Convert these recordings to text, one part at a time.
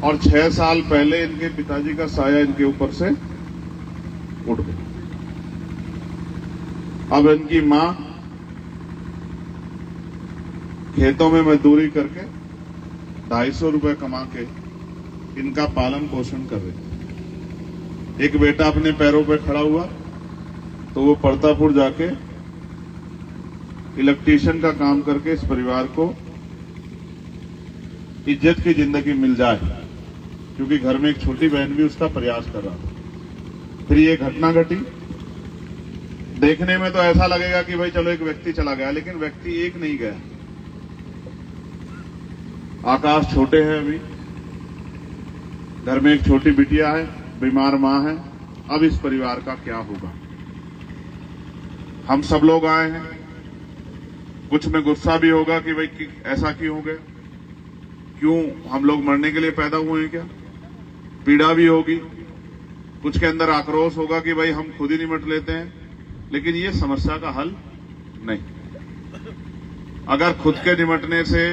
और 6 साल पहले इनके पिताजी का साया इनके ऊपर से उठ गया। अब इनकी मां खेतों में मजदूरी करके 250 रुपए कमा के इनका पालन पोषण कर रही थी। एक बेटा अपने पैरों पे खड़ा हुआ तो वो परतापुर जाके इलेक्ट्रीशियन का काम करके इस परिवार को इज्जत की जिंदगी मिल जाए, क्योंकि घर में एक छोटी बहन भी उसका प्रयास कर रहा था। फिर ये घटना घटी। देखने में तो ऐसा लगेगा कि भाई चलो एक व्यक्ति चला गया, लेकिन व्यक्ति एक नहीं गया। आकाश छोटे हैं, अभी घर में एक छोटी बिटिया है, बीमार मां है। अब इस परिवार का क्या होगा? हम सब लोग आए हैं, कुछ में गुस्सा भी होगा कि भाई ऐसा क्यों हो गया, क्यों हम लोग मरने के लिए पैदा हुए हैं क्या? पीड़ा भी होगी, कुछ के अंदर आक्रोश होगा कि भाई हम खुद ही निपट लेते हैं, लेकिन ये समस्या का हल नहीं। अगर खुद के निपटने से,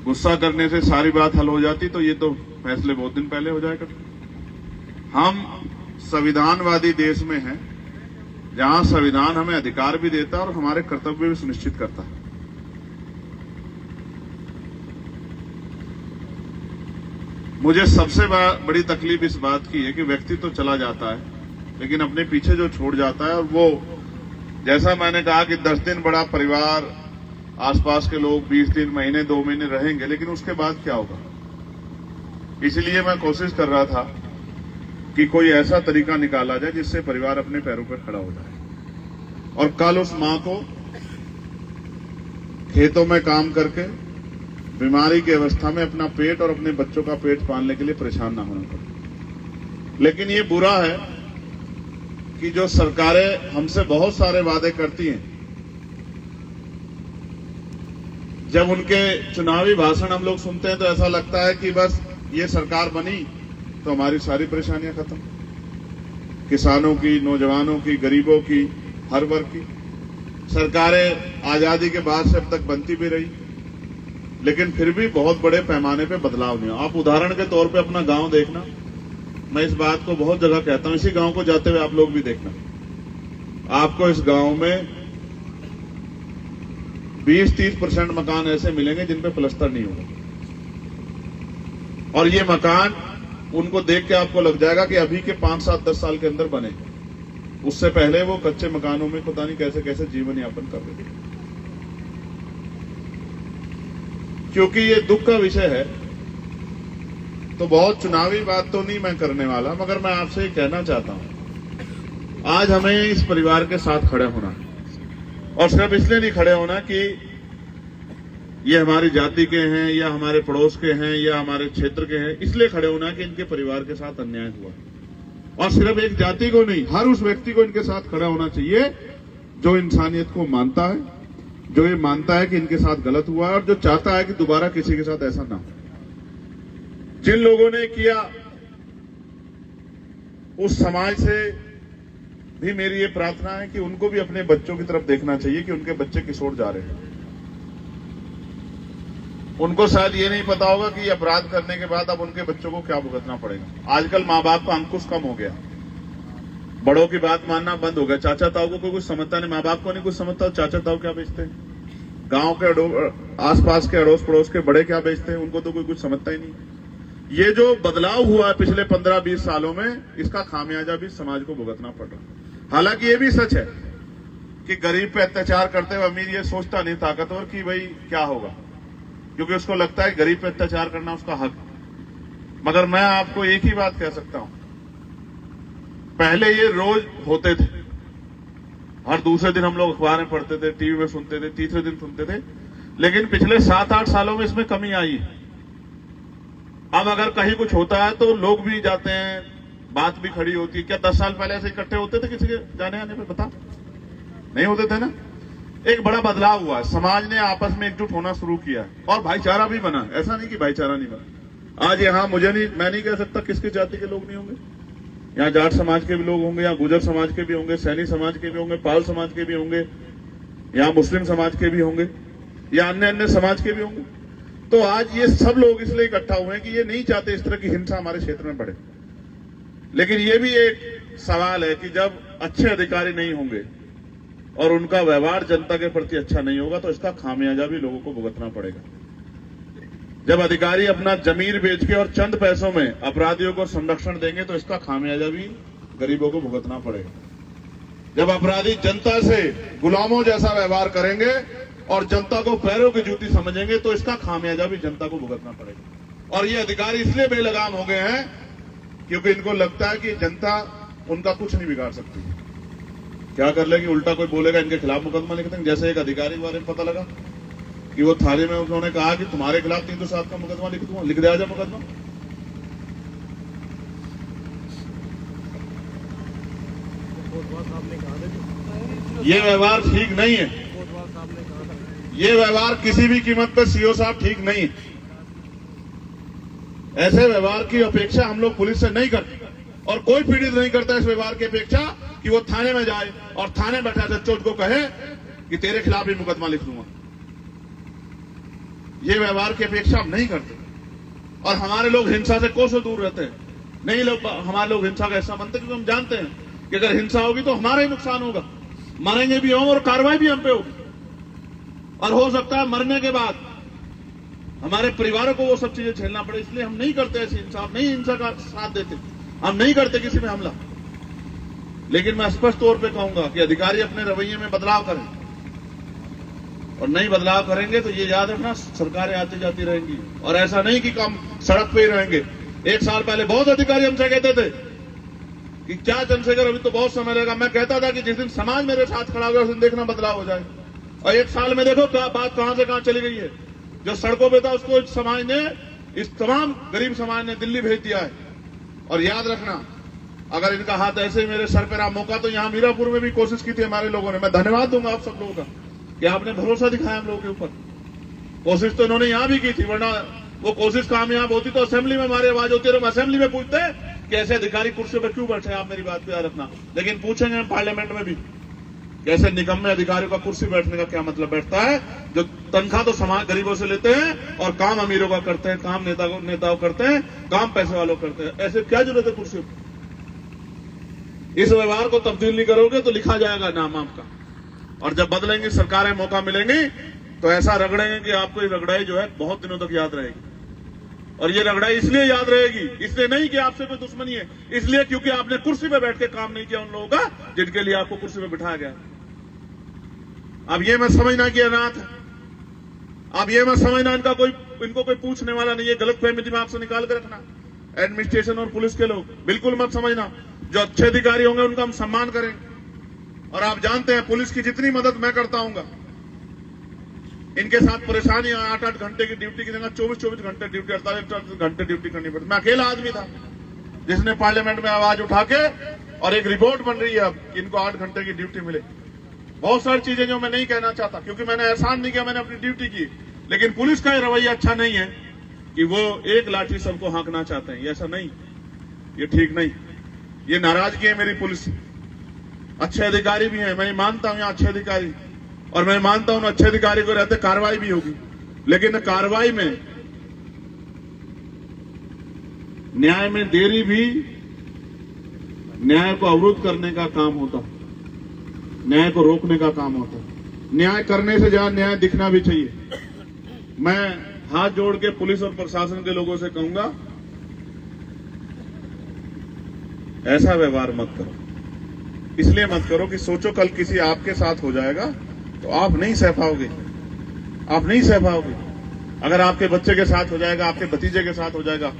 गुस्सा करने से सारी बात हल हो जाती तो ये तो फैसले बहुत दिन पहले हो जाया करते। हम संविधानवादी देश में हैं, जहां संविधान हमें अधिकार भी देता है और हमारे कर्तव्य भी सुनिश्चित करता है। मुझे सबसे बड़ी तकलीफ इस बात की है कि व्यक्ति तो चला जाता है, लेकिन अपने पीछे जो छोड़ जाता है, और वो जैसा मैंने कहा कि 10 दिन बड़ा परिवार, आसपास के लोग 20 दिन, महीने, 2 महीने रहेंगे, लेकिन उसके बाद क्या होगा? इसलिए मैं कोशिश कर रहा था कि कोई ऐसा तरीका निकाला जाए जिससे परिवार अपने पैरों पर खड़ा हो जाए। और कल उस मां को खेतों में काम करके बीमारी की अवस्था में अपना पेट और अपने बच्चों का पेट पालने के लिए परेशान ना होना पड़े। लेकिन ये बुरा है कि जो सरकारें हमसे बहुत सारे वादे करती हैं, जब उनके चुनावी भाषण हम लोग सुनते हैं तो ऐसा लगता है कि बस ये सरकार बनी तो हमारी सारी परेशानियां खत्म। किसानों की, नौजवानों की, गरीबों की, हर वर्ग की सरकारें आजादी के बाद से अब तक बनती भी रही, लेकिन फिर भी बहुत बड़े पैमाने पे बदलाव नहीं हुआ। आप उदाहरण के तौर पे अपना गांव देखना, मैं इस बात को बहुत जगह कहता हूं, इसी गांव को जाते हुए आप लोग भी देखना, आपको इस गांव में 20-30% मकान ऐसे मिलेंगे जिन पे प्लास्टर नहीं होगा। और ये मकान उनको देख के आपको लग जाएगा कि अभी के 5, 7, 10 साल के अंदर बने। उससे पहले वो कच्चे मकानों में पता नहीं कैसे कैसे जीवन यापन कर रहे थे। क्योंकि ये दुख का विषय है, तो बहुत चुनावी बात तो नहीं मैं करने वाला, मगर मैं आपसे ये कहना चाहता हूं, आज हमें इस परिवार के साथ खड़े होना है। और सिर्फ इसलिए नहीं खड़े होना कि ये हमारी जाति के हैं या हमारे पड़ोस के हैं या हमारे क्षेत्र के हैं, इसलिए खड़े होना कि इनके परिवार के साथ अन्याय हुआ। और सिर्फ एक जाति को नहीं, हर उस व्यक्ति को इनके साथ खड़ा होना चाहिए जो इंसानियत को मानता है, जो ये मानता है कि इनके साथ गलत हुआ है और जो चाहता है कि दोबारा किसी के साथ ऐसा ना हो। जिन लोगों ने किया, उस समाज से भी मेरी ये प्रार्थना है कि उनको भी अपने बच्चों की तरफ देखना चाहिए कि उनके बच्चे किस ओर जा रहे हैं। उनको शायद ये नहीं पता होगा कि अपराध करने के बाद अब उनके बच्चों को क्या भुगतना पड़ेगा। आजकल माँ बाप का अंकुश कम हो गया, बड़ों की बात मानना बंद हो गया। चाचा ताऊ को कोई कुछ समझता नहीं, माँ बाप को नहीं कुछ समझता, चाचा ताऊ क्या बेचते हैं, गांव के आसपास के अड़ोस पड़ोस के बड़े क्या बेचते हैं, उनको तो कोई कुछ समझता ही नहीं। ये जो बदलाव हुआ है पिछले 15-20 सालों में, इसका खामियाजा भी समाज को भुगतना पड़ रहा है। हालांकि ये भी सच है कि गरीब पे अत्याचार करते हुए अमीर ये सोचता नहीं ताकतवर कि भाई क्या होगा, क्योंकि उसको लगता है गरीब पे अत्याचार करना उसका हक। मगर मैं आपको एक ही बात कह सकता हूं, पहले ये रोज होते थे, हर दूसरे दिन हम लोग अखबारें पढ़ते थे, टीवी में सुनते थे, तीसरे दिन सुनते थे, लेकिन पिछले 7-8 सालों में इसमें कमी आई है। अब अगर कहीं कुछ होता है तो लोग भी जाते हैं, बात भी खड़ी होती है। क्या 10 साल पहले ऐसे इकट्ठे होते थे किसी के जाने आने पे? बता, नहीं होते थे ना। एक बड़ा बदलाव हुआ है, समाज ने आपस में एकजुट होना शुरू किया है और भाईचारा भी बना। ऐसा नहीं कि भाईचारा नहीं बना। आज यहाँ मैं नहीं कह सकता किसकी जाति के लोग नहीं होंगे, यहाँ जाट समाज के भी लोग होंगे, यहाँ गुजर समाज के भी होंगे, सैनी समाज के भी होंगे, पाल समाज के भी होंगे, यहाँ मुस्लिम समाज के भी होंगे, या अन्य समाज के भी होंगे। तो आज ये सब लोग इसलिए इकट्ठा हुए हैं कि ये नहीं चाहते इस तरह की हिंसा हमारे क्षेत्र में बढ़े। लेकिन ये भी एक सवाल है कि जब अच्छे अधिकारी नहीं होंगे और उनका व्यवहार जनता के प्रति अच्छा नहीं होगा तो इसका खामियाजा भी लोगों को भुगतना पड़ेगा। जब अधिकारी अपना जमीन बेच के और चंद पैसों में अपराधियों को संरक्षण देंगे तो इसका खामियाजा भी गरीबों को भुगतना पड़ेगा। जब अपराधी जनता से गुलामों जैसा व्यवहार करेंगे और जनता को पैरों की जूती समझेंगे तो इसका खामियाजा भी जनता को भुगतना पड़ेगा। और ये अधिकारी इसलिए बेलगाम हो गए हैं क्योंकि इनको लगता है कि जनता उनका कुछ नहीं बिगाड़ सकती। क्या कर लेगी, उल्टा कोई बोलेगा इनके खिलाफ मुकदमा लिख देंगे। जैसे एक अधिकारी के बारे में पता लगा कि वो थाने में उन्होंने कहा कि तुम्हारे खिलाफ 307 का मुकदमा लिख दूंगा, लिख दिया जाए मुकदमा। ये व्यवहार ठीक नहीं है। ये व्यवहार किसी भी कीमत पर सीओ साहब ठीक नहीं है। ऐसे व्यवहार की अपेक्षा हम लोग पुलिस से नहीं करते और कोई पीड़ित नहीं करता इस व्यवहार की अपेक्षा कि वो थाने में जाए और थाने बैठा जज को कहे कि तेरे खिलाफ भी मुकदमा लिख दूंगा। ये व्यवहार की अपेक्षा हम नहीं करते और हमारे लोग हिंसा से कोसों दूर रहते हैं। नहीं लोग हमारे लोग हिंसा का हिस्सा बनते क्योंकि हम जानते हैं कि अगर हिंसा होगी तो हमारा ही नुकसान होगा, मरेंगे भी हम और कार्रवाई भी हम पे होगी और हो सकता है मरने के बाद हमारे परिवारों को वो सब चीजें झेलना पड़े। इसलिए हम नहीं करते ऐसी हिंसा, हम नहीं हिंसा का साथ देते, हम नहीं करते किसी में हमला। लेकिन मैं स्पष्ट तौर पे कहूंगा कि अधिकारी अपने रवैये में बदलाव करें और नहीं बदलाव करेंगे तो ये याद रखना सरकारें आती जाती रहेंगी और ऐसा नहीं कि हम सड़क पे ही रहेंगे। एक साल पहले बहुत अधिकारी हमसे कहते थे कि क्या चंद्रशेखर अभी तो बहुत समय लगेगा। मैं कहता था कि जिस दिन समाज मेरे साथ खड़ा होगा उस दिन देखना बदलाव हो जाए। और एक साल में देखो बात कहां से कहां चली गई है। जो सड़कों पे था उसको समाज ने, इस तमाम गरीब समाज ने दिल्ली भेज दिया है। और याद रखना अगर इनका हाथ ऐसे मेरे सर पे रहा मौका तो यहां मीरापुर में भी कोशिश की थी हमारे लोगों ने। मैं धन्यवाद दूंगा आप सब लोगों का कि आपने भरोसा दिखाया हम लोगों के ऊपर। कोशिश तो इन्होंने यहां भी की थी, वरना वो कोशिश कामयाब होती तो असेंबली में हमारी आवाज होती है। हम असेंबली में पूछते हैं कि ऐसे अधिकारी कुर्सी पर क्यों बैठे, आप मेरी बात को याद रखना। लेकिन पूछेंगे हम पार्लियामेंट में भी कैसे निकम्मे अधिकारियों का कुर्सी बैठने का क्या मतलब बैठता है, जो तनख्वाह तो समाज गरीबों से लेते हैं और काम अमीरों का करते हैं, काम नेताओं करते हैं, काम पैसे वालों करते हैं। ऐसे क्या जरूरत है कुर्सी पर। इस व्यवहार को तब्दील नहीं करोगे तो लिखा जाएगा नाम आपका। और जब बदलेंगे सरकारें मौका मिलेंगी तो ऐसा रगड़ेंगे कि आपको ये रगड़ाई जो है बहुत दिनों तक याद रहेगी। और ये रगड़ाई इसलिए याद रहेगी, इसलिए नहीं कि आपसे कोई दुश्मनी है, इसलिए क्योंकि आपने कुर्सी पे बैठ के काम नहीं किया उन लोगों का जिनके लिए आपको कुर्सी पे बिठाया गया। अब ये मत समझना कि अनाथ है, अब ये मत समझना इनको कोई पूछने वाला नहीं है। गलतफहमी दिमाग से निकाल कर रखना। एडमिनिस्ट्रेशन और पुलिस के लोग बिल्कुल मत समझना, जो अच्छे अधिकारी होंगे उनका हम सम्मान करेंगे। और आप जानते हैं पुलिस की जितनी मदद मैं करता हूंगा, इनके साथ परेशानी 8-8 घंटे की ड्यूटी की जगह 24-24 घंटे ड्यूटी, 48 घंटे ड्यूटी करनी पड़ती। मैं अकेला आदमी था जिसने पार्लियामेंट में आवाज उठा के और एक रिपोर्ट बन रही है अब कि इनको 8 घंटे की ड्यूटी मिले। बहुत सारी चीजें जो मैं नहीं कहना चाहता क्योंकि मैंने एहसान नहीं किया, मैंने अपनी ड्यूटी की। लेकिन पुलिस का रवैया अच्छा नहीं है कि वो एक लाठी सबको हाँकना चाहते हैं। ऐसा नहीं, ये ठीक नहीं, ये नाराजगी है मेरी पुलिस। अच्छे अधिकारी भी हैं, मैं मानता हूं यहाँ अच्छे अधिकारी, और मैं मानता हूं अच्छे अधिकारी को रहते कार्रवाई भी होगी। लेकिन कार्रवाई में न्याय में देरी भी न्याय को अवरुद्ध करने का काम होता है, न्याय को रोकने का काम होता है। न्याय करने से ज्यादा न्याय दिखना भी चाहिए। मैं हाथ जोड़ के पुलिस और प्रशासन के लोगों से कहूंगा ऐसा व्यवहार मत करो। इसलिए मत करो कि सोचो कल किसी आपके साथ हो जाएगा तो आप नहीं सह पाओगे, आप नहीं सह पाओगे। अगर आपके बच्चे के साथ हो जाएगा, आपके भतीजे के साथ हो जाएगा,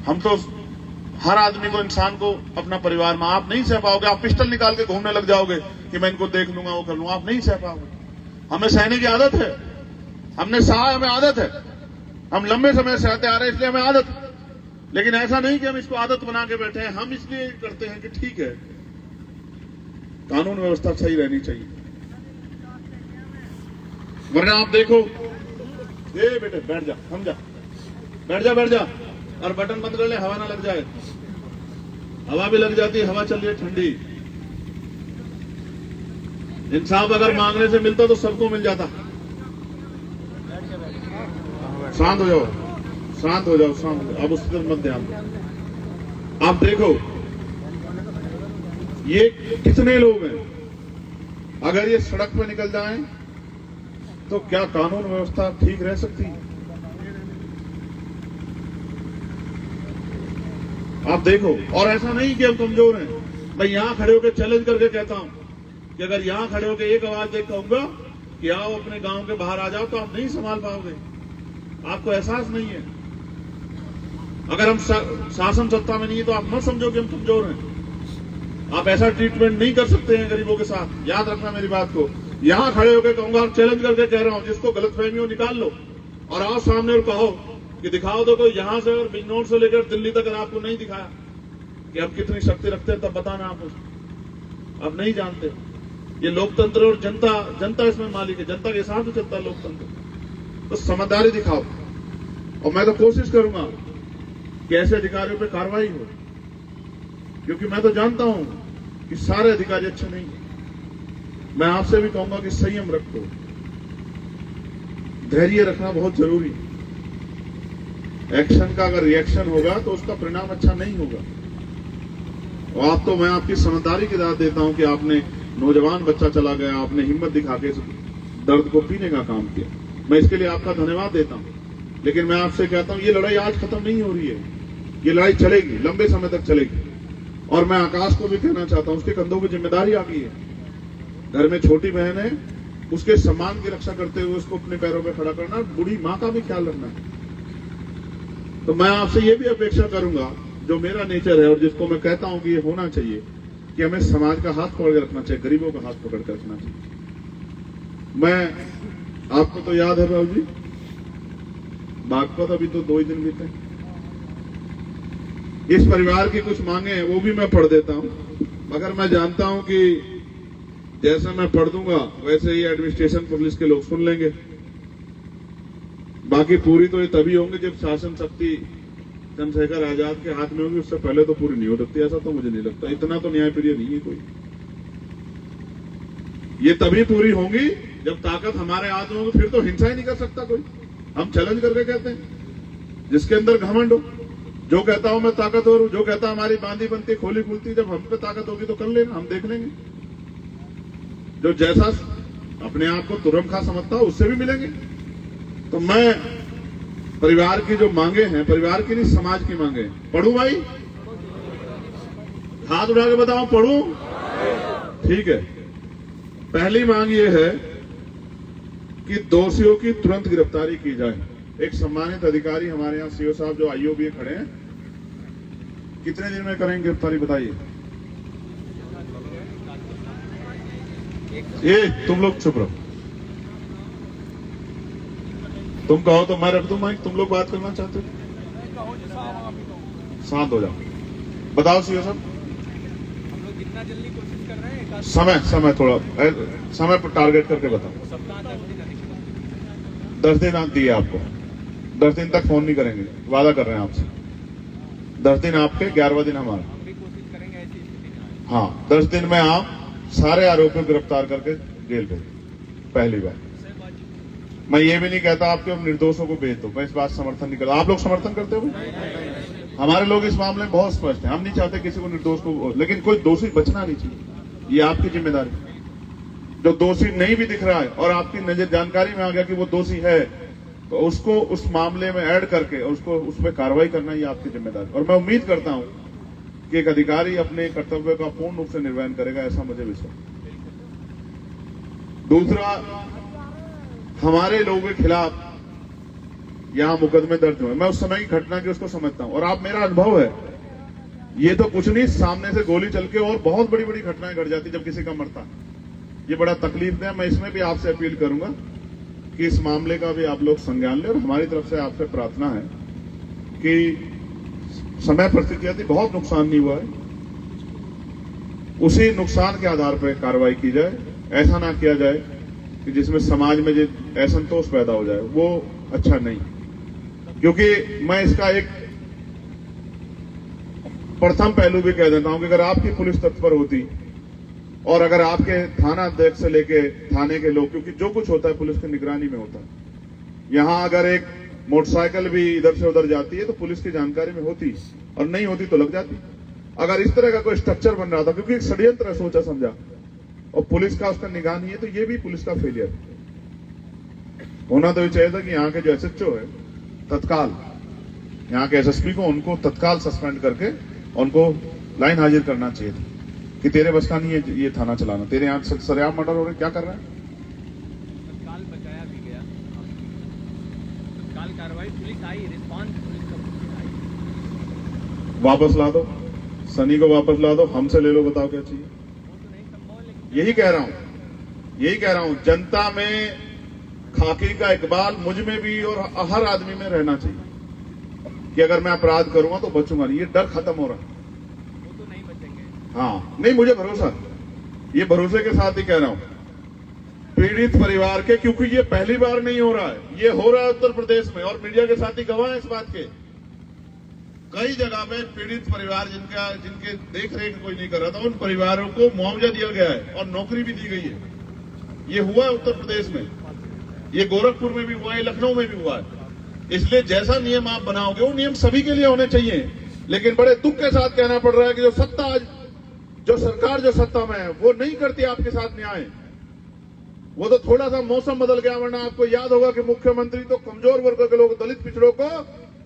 हम तो हर आदमी को, इंसान को अपना परिवार में, आप नहीं सह पाओगे। आप पिस्टल निकाल के घूमने लग जाओगे कि मैं इनको देख लूंगा, वो कर लूंगा, आप नहीं सह पाओगे। हमें सहने की आदत है, हमने सहा, हमें आदत है, हम लंबे समय सहते आ रहे हैं इसलिए हमें आदत है। लेकिन ऐसा नहीं कि हम इसको आदत बना के बैठे हैं। हम इसलिए करते हैं कि ठीक है कानून व्यवस्था सही रहनी चाहिए, वरना आप देखो, ए बेटे बैठ जा, हम जा, बैठ जा और बटन बंद कर ले, हवा ना लग जाए। हवा भी लग जाती है, हवा चल रही है ठंडी। इंसाफ अगर मांगने से मिलता तो सबको मिल जाता। शांत हो जाओ, शांत हो जाओ, शांत हो जाओ। अब उसकी तरफ मत ध्यान दो। आप देखो ये कितने लोग हैं, अगर ये सड़क पे निकल जाएं तो क्या कानून व्यवस्था ठीक रह सकती है? आप देखो। और ऐसा नहीं कि हम कमजोर हैं। मैं यहां खड़े होकर चैलेंज करके कहता हूं कि अगर यहां खड़े होकर एक आवाज देकर कहूंगा कि आओ अपने गांव के बाहर आ जाओ, तो आप नहीं संभाल पाओगे। आपको एहसास नहीं है। अगर हम शासन सत्ता में नहीं है तो आप मत समझो कि हम कमजोर हैं। आप ऐसा ट्रीटमेंट नहीं कर सकते हैं गरीबों के साथ। याद रखना मेरी बात को। यहां खड़े होकर कहूंगा, चैलेंज करके कह रहा हूं, जिसको गलतफहमी हो निकाल लो और आओ सामने और कहो कि दिखाओ दो कोई यहां से और बिजनौर से लेकर दिल्ली तक अगर आपको नहीं दिखाया कि हम कितनी शक्ति रखते हैं, तब बताना आप नहीं जानते। ये लोकतंत्र और जनता इसमें मालिक है। जनता के हिसाब से चलता है लोकतंत्र। तो समझदारी दिखाओ और मैं तो कोशिश करूंगा कि ऐसे अधिकारियों पर कार्रवाई हो, क्योंकि मैं तो जानता हूं कि सारे अधिकारी अच्छे नहीं हैं। मैं आपसे भी कहूंगा कि संयम रखो, धैर्य रखना बहुत जरूरी है। एक्शन का अगर रिएक्शन होगा तो उसका परिणाम अच्छा नहीं होगा। और आप तो मैं आपकी समझदारी की दाद देता हूं कि आपने नौजवान बच्चा चला गया, आपने हिम्मत दिखा के दर्द को पीने का काम किया। मैं इसके लिए आपका धन्यवाद देता हूं। लेकिन मैं आपसे कहता हूं ये लड़ाई आज खत्म नहीं हो रही है। ये लड़ाई चलेगी, लंबे समय तक चलेगी। और मैं आकाश को भी कहना चाहता हूं, उसके कंधों की जिम्मेदारी आ गई है। घर में छोटी बहन है, उसके सम्मान की रक्षा करते हुए उसको अपने पैरों पर खड़ा करना, बूढ़ी मां का भी ख्याल रखना है। तो मैं आपसे ये भी अपेक्षा करूंगा, जो मेरा नेचर है और जिसको मैं कहता हूं कि ये होना चाहिए, कि हमें समाज का हाथ पकड़ के रखना चाहिए, गरीबों का हाथ पकड़ के रखना चाहिए। मैं आपको तो याद है बाबू जी, बागपत अभी तो 2 ही दिन बीते। इस परिवार की कुछ मांगे हैं, वो भी मैं पढ़ देता हूं, मगर मैं जानता हूं कि जैसे मैं पढ़ दूंगा वैसे ही एडमिनिस्ट्रेशन पुलिस के लोग सुन लेंगे। बाकी पूरी तो ये तभी होंगे जब शासन शक्ति चंद्रशेखर आजाद के हाथ में होगी। उससे पहले तो पूरी नहीं हो सकती, ऐसा तो मुझे नहीं लगता। इतना तो न्यायप्रिय नहीं है कोई। ये तभी पूरी होंगी जब ताकत हमारे हाथ में होगी। फिर तो हिंसा ही नहीं कर सकता कोई। हम चैलेंज करके कहते हैं, जिसके अंदर घमंड हो, जो कहता हूं मैं ताकतवर हूं, जो कहता हमारी बांधी बनती खोली खुलती, जब हम पे ताकत होगी तो कर लेना, हम देख लेंगे। जो जैसा अपने आप को तुरंखा समझता हो उससे भी मिलेंगे। तो मैं परिवार की जो मांगे हैं, परिवार की नहीं समाज की मांगे हैं। पढ़ूं भाई? हाथ उठा के बताओ, पढ़ूं? ठीक है। पहली मांग ये है कि दोषियों की तुरंत गिरफ्तारी की जाए। एक सम्मानित अधिकारी हमारे यहाँ सीओ साहब जो आईओबी खड़े हैं, कितने दिन में करेंगे गिरफ्तारी बताइए? ये तुम लोग चुप रहो। तुम कहो तो मैं रख दूं माइक। तुम लोग बात करना चाहते हो? शांत हो जाओ। बताओ सीओ साहब। हम लोग जितना जल्दी कोशिश कर रहे हैं। समय थोड़ा समय पर टारगेट करके बताओ। 10 दिन आप दिए आपको। 10 दिन तक फोन नहीं करेंगे, वादा कर रहे हैं आपसे। 10 दिन आपके, 11वां दिन हमारा। हम भी कोशिश करेंगे ऐसी स्थिति ना आए। हाँ, 10 दिन में आप सारे आरोपियों को गिरफ्तार करके जेल भेज। पहली बार मैं ये भी नहीं कहता आपके निर्दोषों को भेज दो। मैं इस बात समर्थन नहीं करता। आप लोग समर्थन करते हो? हमारे लोग इस मामले में बहुत स्पष्ट हैं। हम नहीं चाहते किसी को निर्दोष को, लेकिन कोई दोषी बचना नहीं चाहिए। ये आपकी जिम्मेदारी। जो दोषी नहीं भी दिख रहा है और आपकी नजर जानकारी में आ गया कि वो दोषी है, तो उसको उस मामले में ऐड करके उसको उस पर कार्रवाई करना ये आपकी जिम्मेदारी। और मैं उम्मीद करता हूं कि एक अधिकारी अपने कर्तव्य का पूर्ण रूप से निर्वहन करेगा, ऐसा मुझे विश्वास। दूसरा, हमारे लोगों के खिलाफ यहां मुकदमे दर्ज हुए। मैं उस समय की घटना की उसको समझता हूं और आप, मेरा अनुभव है, ये तो कुछ नहीं, सामने से गोली चल के और बहुत बड़ी बड़ी घटनाएं घट जाती जब किसी का मरता। ये बड़ा तकलीफ है। मैं इसमें भी आपसे अपील करूंगा कि इस मामले का भी आप लोग संज्ञान लें। और हमारी तरफ से आपसे प्रार्थना है कि समय परिस्थितियां थी, बहुत नुकसान नहीं हुआ है, उसी नुकसान के आधार पर कार्रवाई की जाए। ऐसा ना किया जाए कि जिसमें समाज में जो असंतोष पैदा हो जाए, वो अच्छा नहीं। क्योंकि मैं इसका एक प्रथम पहलू भी कह देता हूं कि अगर आपकी पुलिस तत्पर होती और अगर आपके थाना अध्यक्ष से लेके थाने के लोग, क्योंकि जो कुछ होता है पुलिस की निगरानी में होता है, यहां अगर एक मोटरसाइकिल भी इधर से उधर जाती है तो पुलिस की जानकारी में होती, और नहीं होती तो लग जाती। अगर इस तरह का कोई स्ट्रक्चर बन रहा था, क्योंकि एक षड्यंत्र है सोचा समझा, और पुलिस का उसका निगाह नहीं है, तो ये भी पुलिस का फेलियर होना तो ये चाहिए था कि यहाँ के जो एसएचओ है तत्काल, यहाँ के एसएसपी को उनको तत्काल सस्पेंड करके उनको लाइन हाजिर करना चाहिए था कि तेरे बस का नहीं है ये थाना चलाना, तेरे यहाँ सरेआम मर्डर हो रहे, क्या कर रहा है। तत्काल बचाया भी गया, तत्काल कार्रवाई, पुलिस आई, रिस्पॉन्स पुलिस का आई। वापस ला दो, सनी को वापस ला दो, हमसे ले लो, बताओ क्या चाहिए। वो तो नहीं संभव, लेकिन यही कह रहा हूं जनता में खाकी का इकबाल मुझ में भी और हर आदमी में रहना चाहिए कि अगर मैं अपराध करूंगा तो बचूंगा नहीं, ये डर खत्म हो रहा है। वो तो नहीं बचेंगे। हाँ, नहीं, मुझे भरोसा, ये भरोसे के साथ ही कह रहा हूं, पीड़ित परिवार के, क्योंकि ये पहली बार नहीं हो रहा है, ये हो रहा है उत्तर प्रदेश में, और मीडिया के साथ ही गवाह है इस बात के। कई जगह में पीड़ित परिवार जिनके देख रेख कोई नहीं कर रहा था, उन परिवारों को मुआवजा दिया गया है और नौकरी भी दी गई है। ये हुआ है उत्तर प्रदेश में, ये गोरखपुर में भी हुआ है, लखनऊ में भी हुआ है। इसलिए जैसा नियम आप बनाओगे वो नियम सभी के लिए होने चाहिए, लेकिन बड़े दुख के साथ कहना पड़ रहा है कि जो सरकार जो सत्ता में है वो नहीं करती आपके साथ न्याय। वो तो थोड़ा सा मौसम बदल गया, वरना आपको याद होगा कि मुख्यमंत्री तो कमजोर वर्ग के लोग, दलित पिछड़ों को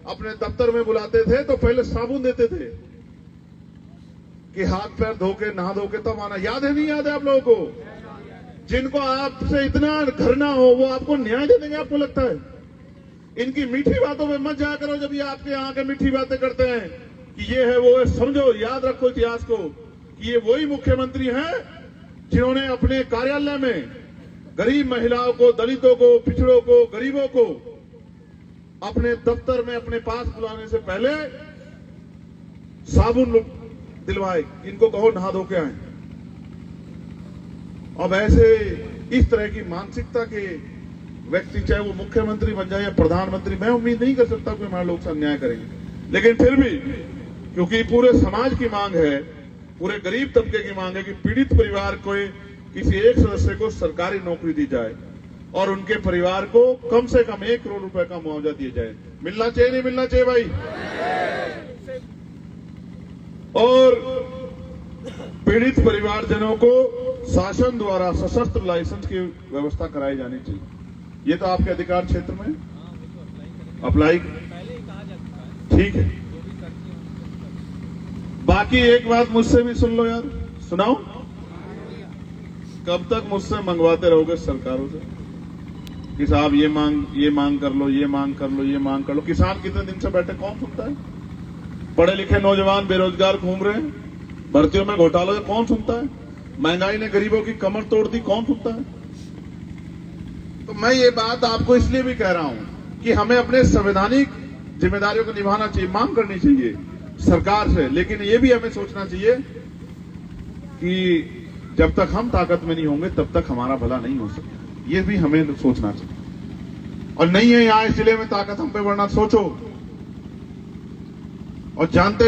अपने दफ्तर में बुलाते थे तो पहले साबुन देते थे कि हाथ पैर धो के नहा धो के तब आना। याद है नहीं याद है आप लोगों को? जिनको आपसे इतना घृणा हो वो आपको न्याय दे देंगे, आपको लगता है? इनकी मीठी बातों में मत जाया करो जब ये आपके यहाँ के मीठी बातें करते हैं कि ये है वो है। समझो, याद रखो इतिहास को कि ये वही मुख्यमंत्री हैं जिन्होंने अपने कार्यालय में गरीब महिलाओं को, दलितों को, पिछड़ों को, गरीबों को अपने दफ्तर में अपने पास बुलाने से पहले साबुन दिलवाए, इनको कहो नहा धो के आए। अब ऐसे इस तरह की मानसिकता के व्यक्ति, चाहे वो मुख्यमंत्री बन जाए या प्रधानमंत्री, मैं उम्मीद नहीं कर सकता कि हमारे लोग से अन्याय करेंगे, लेकिन फिर भी क्योंकि पूरे समाज की मांग है, पूरे गरीब तबके की मांग है कि पीड़ित परिवार को किसी एक सदस्य को सरकारी नौकरी दी जाए और उनके परिवार को कम से कम 1 करोड़ रुपए का मुआवजा दिया जाए। मिलना चाहिए नहीं मिलना चाहिए भाई? और पीड़ित परिवारजनों को शासन द्वारा सशस्त्र लाइसेंस की व्यवस्था कराई जानी चाहिए। ये तो आपके अधिकार क्षेत्र में अप्लाई पहले ही कहा जा चुका है। ठीक है। बाकी एक बात मुझसे भी सुन लो यार, सुनाओ। कब तक मुझसे मंगवाते रहोगे सरकारों से कि साहब ये मांग कर लो, ये मांग कर लो, ये मांग कर लो? किसान कितने दिन से बैठे, कौन सुनता है? पढ़े लिखे नौजवान बेरोजगार घूम रहे हैं, भर्तियों में घोटाला, कौन सुनता है? महंगाई ने गरीबों की कमर तोड़ दी, कौन सुनता है? तो मैं ये बात आपको इसलिए भी कह रहा हूं कि हमें अपने संवैधानिक जिम्मेदारियों को निभाना चाहिए, मांग करनी चाहिए सरकार से, लेकिन ये भी हमें सोचना चाहिए कि जब तक हम ताकत में नहीं होंगे तब तक हमारा भला नहीं हो सकता। ये भी हमें सोचना चाहिए। और नहीं है यहाँ इस जिले में ताकत हम पे बढ़ना, सोचो। और जानते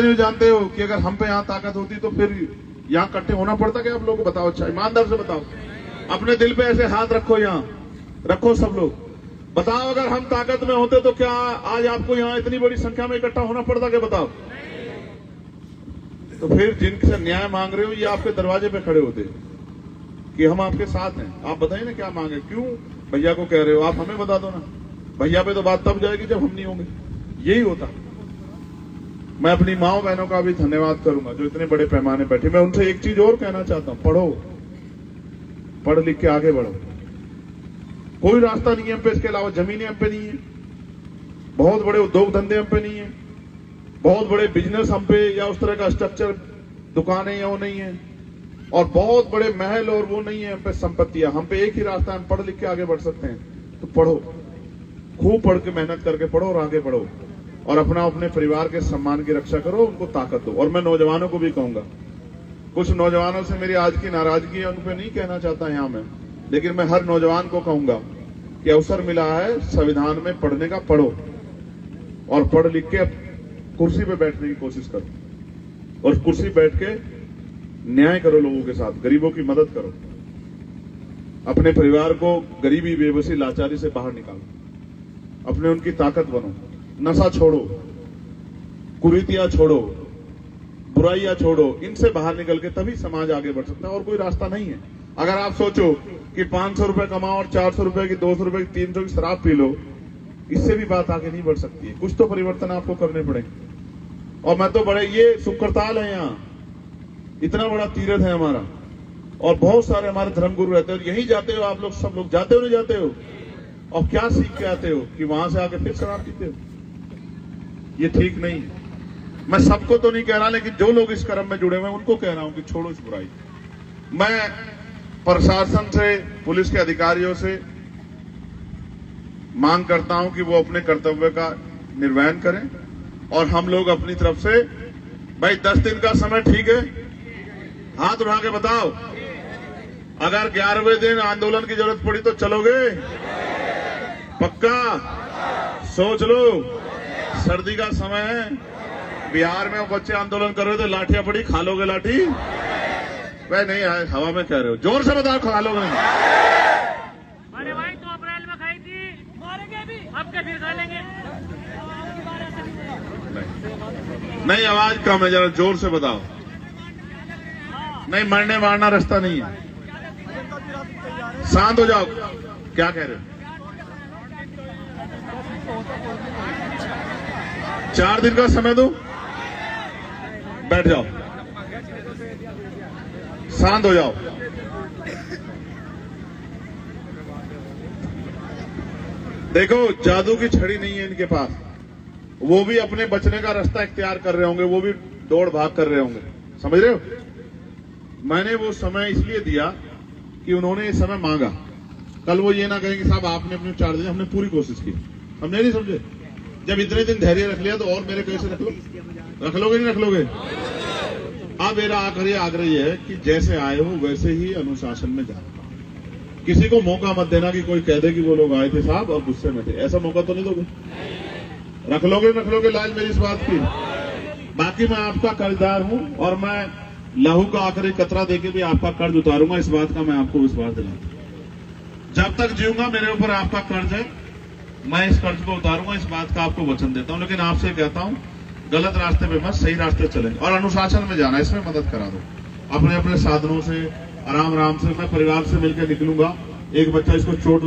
हो कि अगर हम पे यहाँ ताकत होती तो फिर यहाँ इकट्ठे होना पड़ता क्या? आप लोगों को बताओ, अच्छा ईमानदार से बताओ, अपने दिल पे ऐसे हाथ रखो, यहाँ रखो सब लोग, बताओ अगर हम ताकत में होते तो क्या आज आपको यहाँ इतनी बड़ी संख्या में इकट्ठा होना पड़ता क्या? बताओ। तो फिर जिनसे न्याय मांग रहे हो ये आपके दरवाजे पे खड़े होते कि हम आपके साथ हैं, आप बताइए ना क्या मांगे, क्यों भैया को कह रहे हो? आप हमें बता दो ना, भैया पे तो बात तब जाएगी जब हम नहीं होंगे। यही होता। मैं अपनी माओ बहनों का भी धन्यवाद करूंगा जो इतने बड़े पैमाने बैठे। मैं उनसे एक चीज और कहना चाहता हूं, पढ़ो, पढ़ लिख के आगे बढ़ो। कोई रास्ता नहीं है हम पे, इसके अलावा जमीनें हम पे नहीं है, बहुत बड़े उद्योग धंधे हम पे नहीं है, बहुत बड़े बिजनेस हम पे या उस तरह का स्ट्रक्चर, दुकानें या वो नहीं है, और बहुत बड़े महल और वो नहीं है हम पे संपत्तियां। हम पे एक ही रास्ता है, हम पढ़ लिख के आगे बढ़ सकते हैं। तो पढ़ो, खूब पढ़ के मेहनत करके पढ़ो और आगे बढ़ो, और अपने परिवार के सम्मान की रक्षा करो, उनको ताकत दो। और मैं नौजवानों को भी कहूंगा, कुछ नौजवानों से मेरी आज की नाराजगी है, उन पर नहीं कहना चाहता यहां मैं, लेकिन मैं हर नौजवान को कहूंगा कि अवसर मिला है संविधान में पढ़ने का, पढ़ो और पढ़ लिख के कुर्सी पे बैठने की कोशिश करो, और कुर्सी बैठ के न्याय करो, लोगों के साथ गरीबों की मदद करो, अपने परिवार को गरीबी, बेबसी, लाचारी से बाहर निकालो। अपने उनकी ताकत बनो, नशा छोड़ो, कुरीतियां छोड़ो, बुराइयां छोड़ो, इनसे बाहर निकल के तभी समाज आगे बढ़ सकता है और कोई रास्ता नहीं है। अगर आप सोचो कि 500 रुपए कमाओ और 400 रुपए की, 200 रुपए की, 300 की शराब पी लो, इससे भी बात आगे नहीं बढ़ सकती है। कुछ तो परिवर्तन आपको करने पड़ेंगे। और मैं तो बड़े, ये सुकरताल है, यहाँ इतना बड़ा तीर्थ है हमारा और बहुत सारे हमारे धर्मगुरु रहते हैं। यही जाते हो आप लोग, सब लोग जाते हो, नहीं जाते हो? और क्या सीख के आते हो कि वहां से आके फिर शराब पीते हो? ये ठीक नहीं। मैं सबको तो नहीं कह रहा, लेकिन जो लोग इस कर्म में जुड़े हुए हैं उनको कह रहा हूं कि छोड़ो इस बुराई। मैं प्रशासन से, पुलिस के अधिकारियों से मांग करता हूं कि वो अपने कर्तव्य का निर्वहन करें और हम लोग अपनी तरफ से, भाई 10 दिन का समय ठीक है? हाथ उठा के बताओ। अगर 11वें दिन आंदोलन की जरूरत पड़ी तो चलोगे? पक्का? सोच लो, सर्दी का समय है। बिहार में बच्चे आंदोलन कर रहे थे, लाठियां पड़ी, खा लोगे लाठी? वह नहीं आए, हवा में कह रहे हो, जोर से बताओ, खा लोगे? अरे भाई तो अप्रैल में खाई थी, मारेंगे भी, अब क्या फिर खा लेंगे? नहीं, आवाज कम है, जरा जोर से बताओ। नहीं, मरने मारना रास्ता नहीं है। शांत हो जाओ। क्या कह रहे हो? 4 दिन का समय दो, बैठ जाओ, शांत हो जाओ। देखो, जादू की छड़ी नहीं है इनके पास। वो भी अपने बचने का रास्ता इख्तियार कर रहे होंगे, वो भी दौड़ भाग कर रहे होंगे, समझ रहे हो? मैंने वो समय इसलिए दिया कि उन्होंने ये समय मांगा। कल वो ये ना कहेंगे साहब आपने अपने 4 दिन, हमने पूरी कोशिश की, हमने नहीं समझे। जब इतने दिन धैर्य रख लिया तो और मेरे कैसे रख लो? रख लोगे नहीं रख लोगे? अब मेरा आखिरी आग्रह यह है कि जैसे आए हो वैसे ही अनुशासन में जाओ। किसी को मौका मत देना कि कोई कह दे कि वो लोग आए थे साहब और गुस्से में थे, ऐसा मौका तो नहीं दोगे। रख लोगे लाज मेरी इस बात की। बाकी मैं आपका कर्जदार हूं और मैं लहू का आखिरी कतरा देके भी आपका कर्ज उतारूंगा, इस बात का मैं आपको विश्वास दिलाता हूं। जब तक जीऊंगा मेरे ऊपर आपका कर्ज है, मैं इस कर्ज को उतारूंगा, इस बात का आपको वचन देता हूं। लेकिन आपसे कहता हूं, गलत रास्ते पे मत, सही रास्ते चलेंगे और अनुशासन में जाना, इसमें मदद करा दो। अपने अपने साधनों से, आराम से मैं परिवार से मिलकर निकलूंगा। एक बच्चा इसको चोट